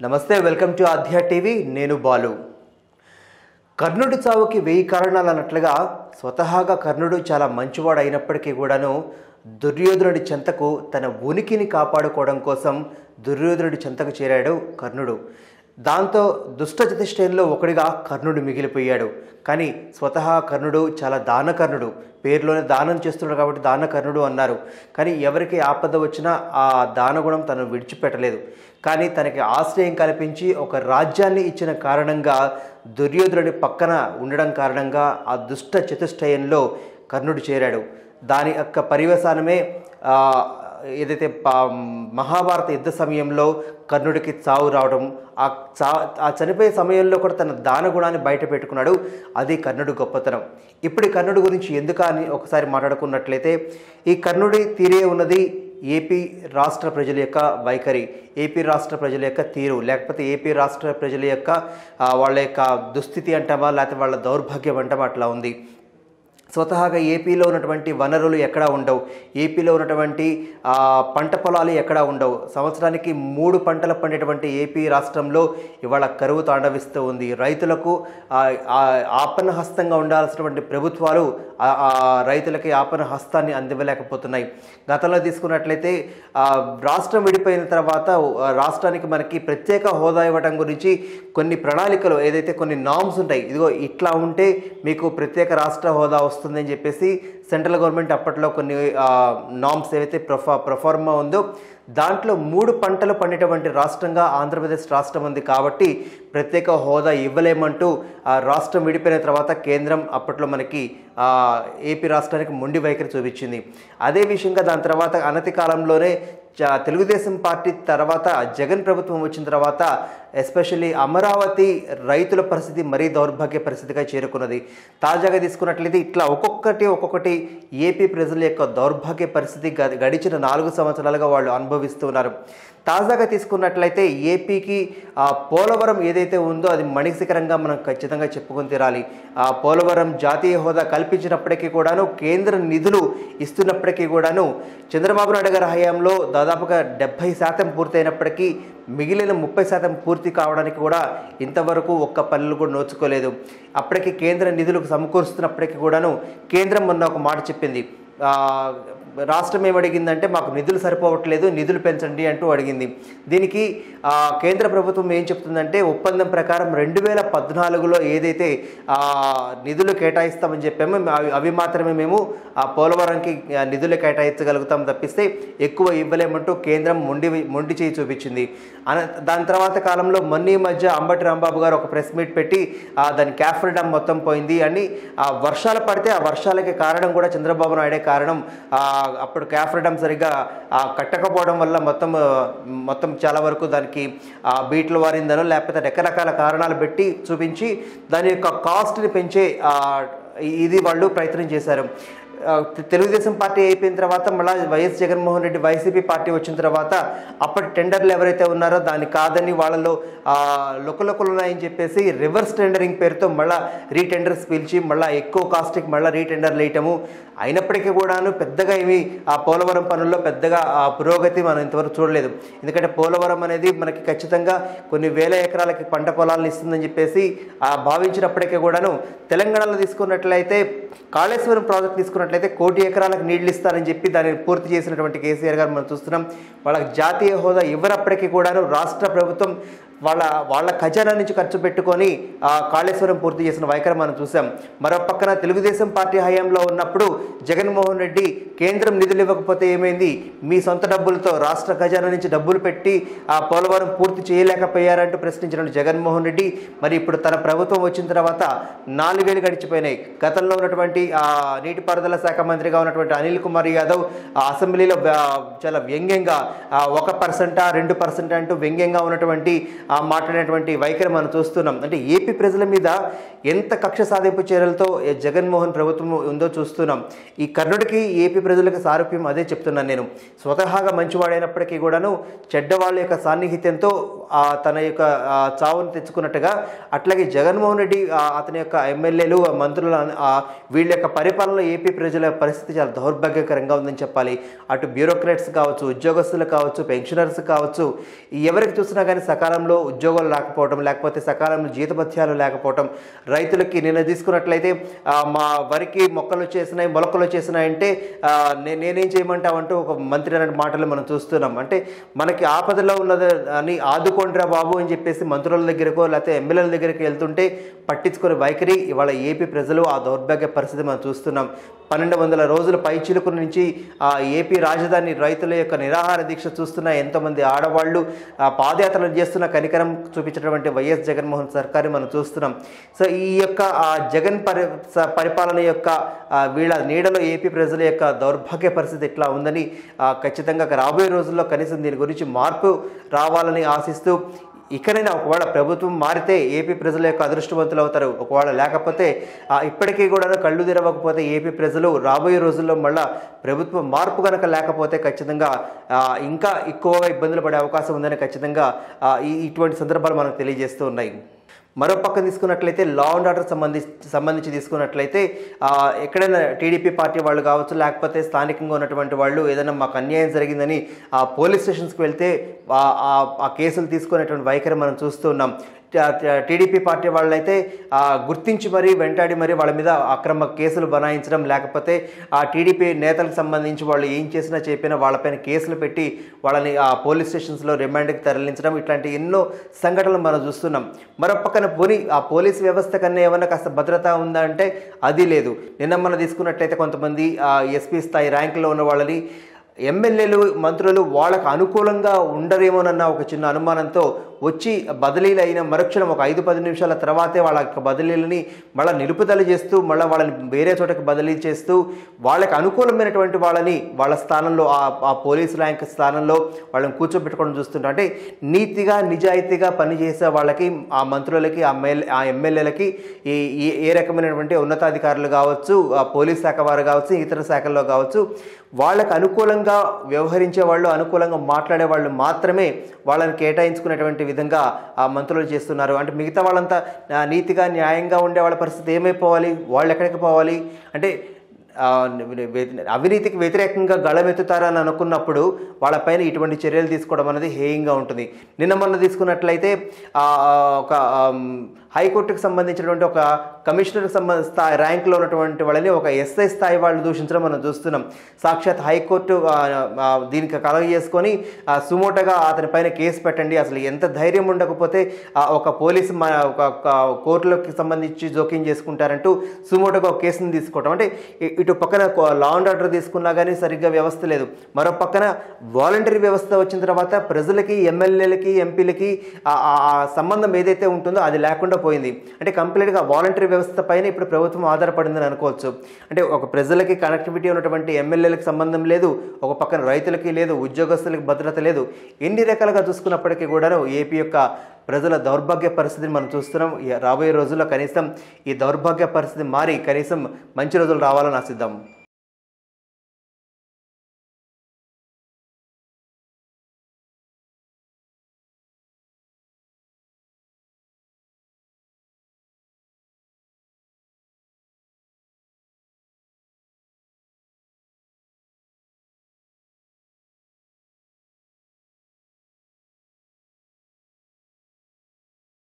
నమస్తే, welcome to ఆధ్య TV. నేను బాలు. కర్ణుడి చావుకి 1000 కారణాలు అన్నట్లుగా స్వతహాగా కర్ణుడు చాలా మంచివాడు అయినప్పటికీ కూడాను దుర్యోధనుడి చెంతకు తన ఉనికిని కాపాడుకోవడం కోసం దుర్యోధనుడి చెంతకు చేరాడు కర్ణుడు. దాంతో దుష్ట చతుష్టయంలో ఒకడిగా కర్ణుడు మిగిలిపోయాడు. కానీ స్వతహా కర్ణుడు చాలా దానకర్ణుడు, పేరులోనే దానం చేస్తున్నాడు కాబట్టి దానకర్ణుడు అన్నారు. కానీ ఎవరికి ఆపద వచ్చినా ఆ దానగుణం తను విడిచిపెట్టలేదు. కానీ తనకి ఆశ్రయం కల్పించి ఒక రాజ్యాన్ని ఇచ్చిన కారణంగా దుర్యోధనుడి పక్కన ఉండడం కారణంగా ఆ దుష్ట చతుష్టయంలో కర్ణుడు చేరాడు. దాని యొక్క పర్యవసానమే ఏదైతే మహాభారత యుద్ధ సమయంలో కర్ణుడికి చావు రావడం, ఆ చనిపోయే సమయంలో కూడా తన దానగుణాన్ని బయట పెట్టుకున్నాడు. అది కర్ణుడు గొప్పతనం. ఇప్పుడు కర్ణుడి గురించి ఎందుకు అని ఒకసారి మాట్లాడుకున్నట్లయితే, ఈ కర్ణుడి తీరే ఉన్నది ఏపీ రాష్ట్ర ప్రజల యొక్క వైఖరి, ఏపీ రాష్ట్ర ప్రజల యొక్క తీరు, లేకపోతే ఏపీ రాష్ట్ర ప్రజల యొక్క వాళ్ళ యొక్క దుస్థితి అంటామా, లేకపోతే వాళ్ళ దౌర్భాగ్యం అంటామా, అట్లా ఉంది. స్వతహాగా ఏపీలో ఉన్నటువంటి వనరులు ఎక్కడా ఉండవు, ఏపీలో ఉన్నటువంటి పంట పొలాలు ఎక్కడా ఉండవు. సంవత్సరానికి 3 పంటలు పండేటువంటి ఏపీ రాష్ట్రంలో ఇవాళ కరువు తాండవిస్తూ ఉంది. రైతులకు ఆపన్న హస్తంగా ఉండాల్సినటువంటి ప్రభుత్వాలు రైతులకి ఆపన్న హస్తాన్ని అందివ్వలేకపోతున్నాయి. గతంలో తీసుకున్నట్లయితే రాష్ట్రం విడిపోయిన తర్వాత రాష్ట్రానికి మనకి ప్రత్యేక హోదా ఇవ్వడం గురించి కొన్ని ప్రణాళికలు, ఏదైతే కొన్ని నామ్స్ ఉంటాయి, ఇదిగో ఇట్లా ఉంటే మీకు ప్రత్యేక రాష్ట్ర హోదా వస్తుందని చెప్పేసి సెంట్రల్ గవర్నమెంట్ అప్పట్లో కొన్ని నామ్స్ ఏవైతే ప్రొఫార్మా ఉందో దాంట్లో 3 పంటలు పండేటువంటి రాష్ట్రంగా ఆంధ్రప్రదేశ్ రాష్ట్రం ఉంది. కాబట్టి ప్రత్యేక హోదా ఇవ్వలేమంటూ ఆ రాష్ట్రం విడిపోయిన తర్వాత కేంద్రం అప్పట్లో మనకి ఏపీ రాష్ట్రానికి మొండి వైఖరి చూపించింది. అదే విషయంగా దాని తర్వాత అనతి కాలంలోనే తెలుగుదేశం పార్టీ తర్వాత జగన్ ప్రభుత్వం వచ్చిన తర్వాత ఎస్పెషల్లీ అమరావతి రైతుల పరిస్థితి మరీ దౌర్భాగ్య పరిస్థితిగా చేరుకున్నది. తాజాగా తీసుకున్నట్లయితే ఇట్లా ఒక్కొక్కటి ఏపీ ప్రజల యొక్క దౌర్భాగ్య పరిస్థితి గడిచిన 4 సంవత్సరాలుగా వాళ్ళు అనుభవిస్తున్నారు. తాజాగా తీసుకున్నట్లయితే ఏపీకి పోలవరం ఏదైతే ఉందో అది మణిశిఖరంగా మనం ఖచ్చితంగా చెప్పుకొని తీరాలి. పోలవరం జాతీయ హోదా కల్పించినప్పటికీ కూడాను, కేంద్ర నిధులు ఇస్తున్నప్పటికీ కూడాను చంద్రబాబు నాయుడు గారి హయాంలో దాదాపుగా 70% పూర్తయినప్పటికీ మిగిలిన 30% పూర్తి కావడానికి కూడా ఇంతవరకు ఒక్క పనులు కూడా నోచుకోలేదు. అప్పటికి కేంద్ర నిధులకు సమకూరుస్తున్నప్పటికీ కూడాను కేంద్రం మొన్న ఒక మాట చెప్పింది. రాష్ట్రం ఏమడిగిందంటే, మాకు నిధులు సరిపోవట్లేదు, నిధులు పెంచండి అంటూ అడిగింది. దీనికి కేంద్ర ప్రభుత్వం ఏం చెప్తుందంటే, ఒప్పందం ప్రకారం 2014లో ఏదైతే నిధులు కేటాయిస్తామని చెప్పామో అవి మాత్రమే మేము పోలవరంకి నిధులు కేటాయించగలుగుతాం తప్పిస్తే ఎక్కువ ఇవ్వలేమంటూ కేంద్రం మొండి చేయి చూపించింది. దాని తర్వాత కాలంలో మొన్న మధ్య అంబటి రాంబాబు గారు ఒక ప్రెస్ మీట్ పెట్టి దాని క్యాఫర్ డ్యామ్ మొత్తం పోయింది అని, వర్షాలు పడితే ఆ వర్షాలకి కారణం కూడా చంద్రబాబు నాయుడే కారణం, అప్పుడు క్యాఫర్ డ్యామ్ సరిగ్గా కట్టకపోవడం వల్ల మొత్తం చాలా వరకు దానికి బీట్లు వారిందనో లేకపోతే రకరకాల కారణాలు పెట్టి చూపించి దాని యొక్క కాస్ట్ని పెంచే ఇది వాళ్ళు ప్రయత్నం చేశారు. తెలుగుదేశం పార్టీ అయిపోయిన తర్వాత మళ్ళీ YS Jaganmohan Reddy YCP party వచ్చిన తర్వాత అప్పటి టెండర్లు ఎవరైతే ఉన్నారో దాన్ని కాదని వాళ్ళలో లొకలొకలు ఉన్నాయని చెప్పేసి రివర్స్ టెండరింగ్ పేరుతో మళ్ళీ రీటెండర్స్ పిలిచి మళ్ళీ ఎక్కువ కాస్ట్కి మళ్ళీ రీటెండర్లు వేయటము. అయినప్పటికీ కూడాను పెద్దగా ఏమి పోలవరం పనుల్లో పెద్దగా పురోగతి మనం ఇంతవరకు చూడలేదు. ఎందుకంటే పోలవరం అనేది మనకి ఖచ్చితంగా కొన్ని వేల ఎకరాలకి పంట పొలాలను ఇస్తుందని చెప్పేసి భావించినప్పటికీ కూడాను తెలంగాణలో తీసుకున్నట్లయితే కాళేశ్వరం ప్రాజెక్ట్ తీసుకున్నట్లయితే 1 కోటి ఎకరాలకు నీళ్లు ఇస్తారని చెప్పి దాన్ని పూర్తి చేసినటువంటి కేసీఆర్ గారు మనం చూస్తున్నాం. వాళ్ళకి జాతీయ హోదా ఇవ్వనప్పటికీ కూడాను రాష్ట్ర ప్రభుత్వం వాళ్ళ ఖజానా నుంచి ఖర్చు పెట్టుకొని కాళేశ్వరం పూర్తి చేసిన వైఖరి మనం చూసాం. మరో పక్కన తెలుగుదేశం పార్టీ హయాంలో ఉన్నప్పుడు జగన్మోహన్ రెడ్డి కేంద్రం నిధులు ఇవ్వకపోతే ఏమైంది, మీ సొంత డబ్బులతో రాష్ట్ర ఖజానా నుంచి డబ్బులు పెట్టి పోలవరం పూర్తి చేయలేకపోయారంటూ ప్రశ్నించిన జగన్మోహన్ రెడ్డి మరి ఇప్పుడు తన ప్రభుత్వం వచ్చిన తర్వాత 4 ఏళ్ళు గడిచిపోయినాయి. గతంలో ఉన్నటువంటి నీటిపారుదల శాఖ మంత్రిగా ఉన్నటువంటి అనిల్ కుమార్ యాదవ్ అసెంబ్లీలో చాలా వ్యంగ్యంగా 1%, 2% అంటూ వ్యంగ్యంగా ఉన్నటువంటి మాట్లాడినటువంటి వైఖరి మనం చూస్తున్నాం. అంటే ఏపీ ప్రజల మీద ఎంత కక్ష సాధింపు చర్యలతో జగన్మోహన్ ప్రభుత్వం ఉందో చూస్తున్నాం. ఈ కర్ణుడికి ఏపీ ప్రజలకు సారూప్యం అదే చెప్తున్నాను నేను. స్వతహాగా మంచివాడైనప్పటికీ కూడాను చెడ్డవాళ్ళ యొక్క సాన్నిహిత్యంతో తన యొక్క చావును తెచ్చుకున్నట్టుగా అట్లాగే జగన్మోహన్ రెడ్డి అతని యొక్క ఎమ్మెల్యేలు మంత్రులు వీళ్ళ యొక్క పరిపాలనలో ఏపీ ప్రజల పరిస్థితి చాలా దౌర్భాగ్యకరంగా ఉందని చెప్పాలి. అటు బ్యూరోక్రాట్స్ కావచ్చు, ఉద్యోగస్తులు కావచ్చు, పెన్షనర్స్ కావచ్చు, ఎవరికి చూసినా కానీ సకాలంలో రోజుల్లో ఉద్యోగాలు రాకపోవడం, లేకపోతే సకాలంలో జీతభత్యాలు లేకపోవడం, రైతులకి నిన్న తీసుకున్నట్లయితే మా వరికి మొక్కలు చేసినాయి, మొలకలు చేసినాయంటే నేనేం చేయమంటావంటూ ఒక మంత్రి అనే మాటలు మనం చూస్తున్నాం. అంటే మనకి ఆపదలో ఉన్నది అని ఆదుకోండిరా బాబు అని చెప్పేసి మంత్రుల దగ్గరకో లేకపోతే ఎమ్మెల్యేల దగ్గరికి వెళ్తుంటే పట్టించుకునే వైఖరి ఇవాళ ఏపీ ప్రజలు ఆ దౌర్భాగ్య పరిస్థితి మనం చూస్తున్నాం. 1200 రోజుల పైచిలుకు నుంచి ఏపీ రాజధాని రైతుల యొక్క నిరాహార దీక్ష చూస్తున్న ఎంతోమంది ఆడవాళ్లు పాదయాత్రలు చేస్తున్న కనికరం చూపించినటువంటి వైఎస్ జగన్మోహన్ సర్కారు మనం చూస్తున్నాం. సో ఈ యొక్క జగన్ పరిపాలన యొక్క వీళ్ళ నీడలో ఏపీ ప్రజల యొక్క దౌర్భాగ్య పరిస్థితి ఎట్లా ఉందని ఖచ్చితంగా రాబోయే రోజుల్లో కనీసం దీని గురించి మార్పు రావాలని ఆశిస్తూ, ఇకనైనా ఒకవేళ ప్రభుత్వం మారితే ఏపీ ప్రజల యొక్క అదృష్టవంతులు అవుతారు. ఒకవేళ లేకపోతే ఇప్పటికీ కూడా కళ్ళు తెరవకపోతే ఏపీ ప్రజలు రాబోయే రోజుల్లో మళ్ళీ ప్రభుత్వం మార్పు కనుక లేకపోతే ఖచ్చితంగా ఇంకా ఎక్కువగా ఇబ్బందులు పడే అవకాశం ఉందని ఖచ్చితంగా ఇటువంటి సందర్భాలు మనకు తెలియజేస్తూ ఉన్నాయి. మరో పక్కన తీసుకున్నట్లయితే లా అండ్ ఆర్డర్ సంబంధించి తీసుకున్నట్లయితే ఎక్కడైనా టీడీపీ పార్టీ వాళ్ళు కావచ్చు, లేకపోతే స్థానికంగా ఉన్నటువంటి వాళ్ళు ఏదైనా మాకు అన్యాయం జరిగిందని పోలీస్ స్టేషన్స్కి వెళ్తే ఆ కేసులు తీసుకునేటువంటి వైఖరి మనం చూస్తూ ఉన్నాం. టీడీపీ పార్టీ వాళ్ళైతే గుర్తించి మరీ వెంటాడి మరీ వాళ్ళ మీద అక్రమ కేసులు బనాయించడం, లేకపోతే ఆ టీడీపీ నేతలకు సంబంధించి వాళ్ళు ఏం చేసినా చెప్పినా వాళ్ళపైన కేసులు పెట్టి వాళ్ళని ఆ పోలీస్ స్టేషన్స్లో రిమాండ్కి తరలించడం, ఇట్లాంటి ఎన్నో సంఘటనలు మనం చూస్తున్నాం. మరో పక్కన ఆ పోలీస్ వ్యవస్థ కన్నా ఏమన్నా కాస్త భద్రత ఉందా అంటే అది లేదు. నిన్న మనం తీసుకున్నట్లయితే కొంతమంది ఎస్పీ స్థాయి ర్యాంకులో ఉన్న వాళ్ళని ఎమ్మెల్యేలు, మంత్రులు వాళ్ళకు అనుకూలంగా ఉండరేమోనన్న ఒక చిన్న అనుమానంతో వచ్చి బదిలీలు అయిన మరుక్షణం ఒక 5-10 నిమిషాల తర్వాతే వాళ్ళ యొక్క బదిలీలని మళ్ళీ నిలుపుదల చేస్తూ మళ్ళీ వాళ్ళని వేరే చోటకి బదిలీ చేస్తూ వాళ్ళకి అనుకూలమైనటువంటి వాళ్ళని వాళ్ళ స్థానంలో ఆ పోలీస్ ర్యాంక్ స్థానంలో వాళ్ళని కూర్చోబెట్టుకోవడం చూస్తుంటాం. అంటే నీతిగా నిజాయితీగా పనిచేసే వాళ్ళకి, ఆ మంత్రులకి, ఆ ఎమ్మెల్యేలకి ఏ రకమైనటువంటి ఉన్నతాధికారులు కావచ్చు, ఆ పోలీస్ శాఖ వారు కావచ్చు, ఇతర శాఖల్లో కావచ్చు, వాళ్ళకు అనుకూలంగా వ్యవహరించే వాళ్ళు, అనుకూలంగా మాట్లాడే వాళ్ళు మాత్రమే వాళ్ళని కేటాయించుకునేటువంటి విధంగా ఆ మంత్రులు చేస్తున్నారు. అంటే మిగతా వాళ్ళంతా నీతిగా న్యాయంగా ఉండే వాళ్ళ పరిస్థితి ఏమైపోవాలి, వాళ్ళు ఎక్కడికి పోవాలి? అంటే అవినీతికి వ్యతిరేకంగా గళమెత్తుతారని అనుకున్నప్పుడు వాళ్ళపైన ఇటువంటి చర్యలు తీసుకోవడం అనేది హేయంగా ఉంటుంది. నిన్న మొన్న తీసుకున్నట్లయితే ఒక హైకోర్టుకు సంబంధించినటువంటి ఒక కమిషనర్ ర్యాంకులో ఉన్నటువంటి వాళ్ళని ఒక ఎస్ఐ స్థాయి వాళ్ళు దూషించడం మనం చూస్తున్నాం. సాక్షాత్ హైకోర్టు దీనికి కలగ చేసుకొని సుమోటగా అతని పైన కేసు పెట్టండి, అసలు ఎంత ధైర్యం ఉండకపోతే ఒక పోలీసు ఒక కోర్టులోకి సంబంధించి జోక్యం చేసుకుంటారంటూ సుమోటగా ఒక కేసును తీసుకోవడం. అంటే ఇటు పక్కన లా అండ్ ఆర్డర్ తీసుకున్నా కానీ సరిగ్గా వ్యవస్థ లేదు. మరో పక్కన వాలంటరీ వ్యవస్థ వచ్చిన తర్వాత ప్రజలకి, ఎమ్మెల్యేలకి, ఎంపీలకి సంబంధం ఏదైతే ఉంటుందో అది లేకుండా పోయింది. అంటే కంప్లీట్గా వాలంటరీ వ్యవస్థ పైన ఇప్పుడు ప్రభుత్వం ఆధారపడిందని అనుకోవచ్చు. అంటే ఒక ప్రజలకి కనెక్టివిటీ ఉన్నటువంటి ఎమ్మెల్యేలకు సంబంధం లేదు, ఒక పక్కన రైతులకి లేదు, ఉద్యోగస్తులకి భద్రత లేదు. ఎన్ని రకాలుగా చూసుకున్నప్పటికీ కూడాను ఏపీ యొక్క ప్రజల దౌర్భాగ్య పరిస్థితిని మనం చూస్తున్నాం. రాబోయే రోజుల్లో కనీసం ఈ దౌర్భాగ్య పరిస్థితి మారి కనీసం మంచి రోజులు రావాలని ఆశిద్దాం.